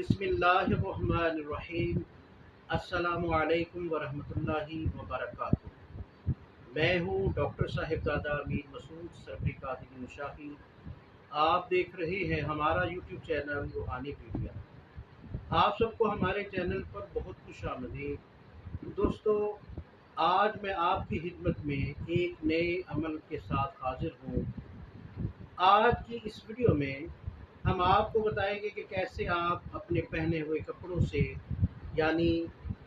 بسم اللہ الرحمن الرحیم۔ السلام علیکم ورحمۃ اللہ وبرکاتہ۔ میں ہوں ڈاکٹر صاحبزادہ میر مسعود سربری قادری شاہی۔ آپ دیکھ رہے ہیں ہمارا یوٹیوب چینل روحانی پیڈیا۔ آپ سب کو ہمارے چینل پر بہت خوش آمدید۔ دوستو، آج میں آپ کی خدمت میں ایک نئے عمل کے ساتھ حاضر ہوں۔ آج کی اس ویڈیو میں ہم آپ کو بتائیں گے کہ کیسے آپ اپنے پہنے ہوئے کپڑوں سے، یعنی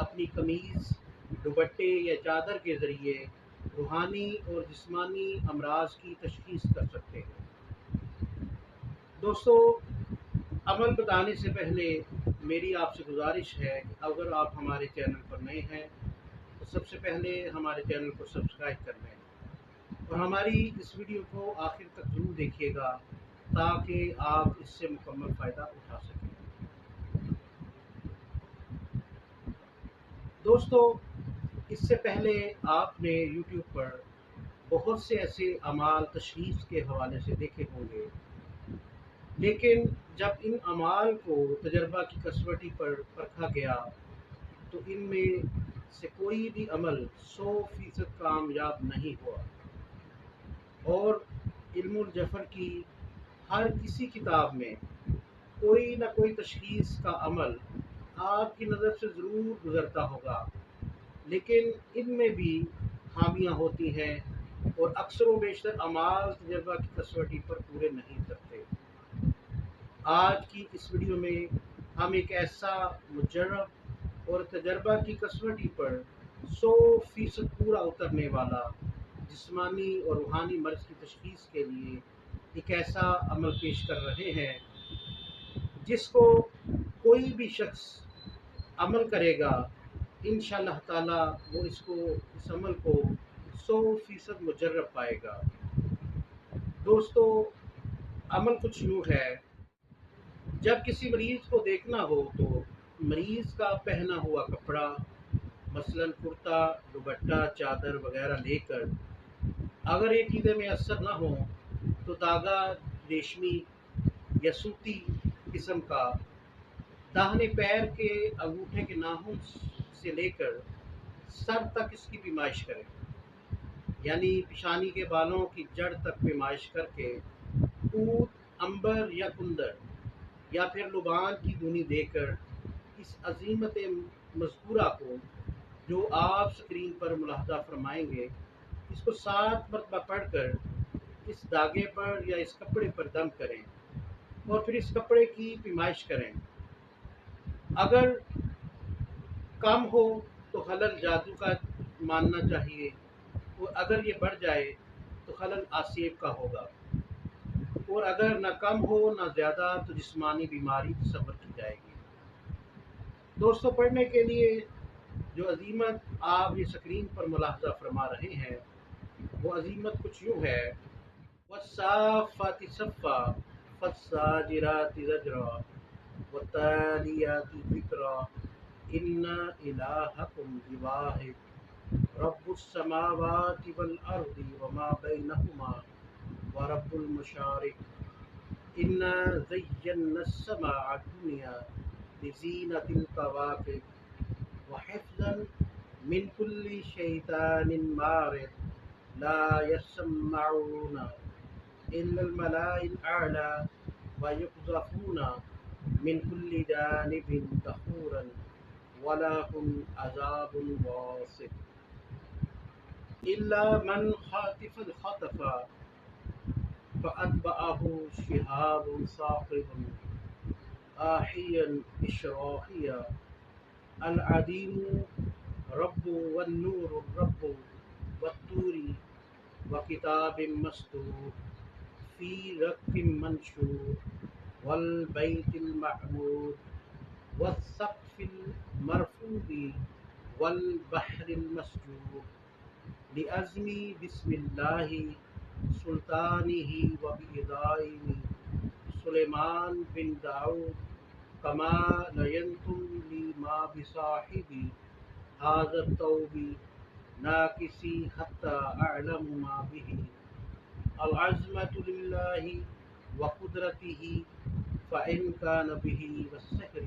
اپنی قمیض، دوپٹے یا چادر کے ذریعے روحانی اور جسمانی امراض کی تشخیص کر سکتے ہیں۔ دوستو، عمل بتانے سے پہلے میری آپ سے گزارش ہے کہ اگر آپ ہمارے چینل پر نئے ہیں تو سب سے پہلے ہمارے چینل کو سبسکرائب کر لیں اور ہماری اس ویڈیو کو آخر تک ضرور دیکھیے گا تاکہ آپ اس سے مکمل فائدہ اٹھا سکیں۔ دوستو، اس سے پہلے آپ نے یوٹیوب پر بہت سے ایسے اعمال تشخیص کے حوالے سے دیکھے ہوں گے، لیکن جب ان اعمال کو تجربہ کی کسوٹی پر پرکھا گیا تو ان میں سے کوئی بھی عمل 100% کامیاب نہیں ہوا، اور علم الجفر کی ہر کسی کتاب میں کوئی نہ کوئی تشخیص کا عمل آپ کی نظر سے ضرور گزرتا ہوگا، لیکن ان میں بھی خامیاں ہوتی ہیں اور اکثر و بیشتر اعمال تجربہ کی کسوٹی پر پورے نہیں کرتے۔ آج کی اس ویڈیو میں ہم ایک ایسا مجرب اور تجربہ کی کسوٹی پر 100% پورا اترنے والا جسمانی اور روحانی مرض کی تشخیص کے لیے ایک ایسا عمل پیش کر رہے ہیں جس کو کوئی بھی شخص عمل کرے گا، انشاءاللہ تعالی وہ اس عمل کو 100% مجرب پائے گا۔ دوستو، عمل کچھ یوں ہے، جب کسی مریض کو دیکھنا ہو تو مریض کا پہنا ہوا کپڑا، مثلا کرتا، دوپٹہ، چادر وغیرہ لے کر، اگر یہ چیزیں میسر نہ ہوں تو داغا ریشمی یا سوتی قسم کا داہنے پیر کے انگوٹھے کے ناخن سے لے کر سر تک اس کی پیمائش کریں، یعنی پیشانی کے بالوں کی جڑ تک پیمائش کر کے عود، عنبر یا کندر یا پھر لبان کی دھنی دے کر اس عظیمت مذکورہ کو جو آپ سکرین پر ملاحظہ فرمائیں گے، اس کو 7 مرتبہ پڑھ کر اس داغے پر یا اس کپڑے پر دم کریں اور پھر اس کپڑے کی پیمائش کریں۔ اگر کم ہو تو خلل جادو کا ماننا چاہیے، اور اگر یہ بڑھ جائے تو خلل آسیب کا ہوگا، اور اگر نہ کم ہو نہ زیادہ تو جسمانی بیماری تصور کی جائے گی۔ دوستو، پڑھنے کے لیے جو عظیمت آپ یہ سکرین پر ملاحظہ فرما رہے ہیں وہ عظیمت کچھ یوں ہے: والصافات صفا فالزاجرات زجرا والتاليات ذکرا ان الہکم لواحد رب السماوات والارض وما بینہما ورب المشارق انا زینا السماء الدنیا بزینۃ الکواکب وحفظا من كل شیطان مارد لا يسمعون إلا الملأ الأعلى ويقذفون من كل جانب دحورا ولهم عذاب واصب إلا من خطف الخطف فأتبعه شهاب ثاقب آحيا إشراقيا العديم رب والنور الرب والطور وكتاب مسطور في رق منشور والبيت المعمور والسقف المرفوع والبحر المسجور لأزمي بسم الله سلطانه وبإذائه سليمان بن داود كما لينتم لي ما بصاحبي هذا الثوب ناكسي حتى أعلم ما به العظمة لله وقدرته فإن كان به والسحر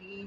3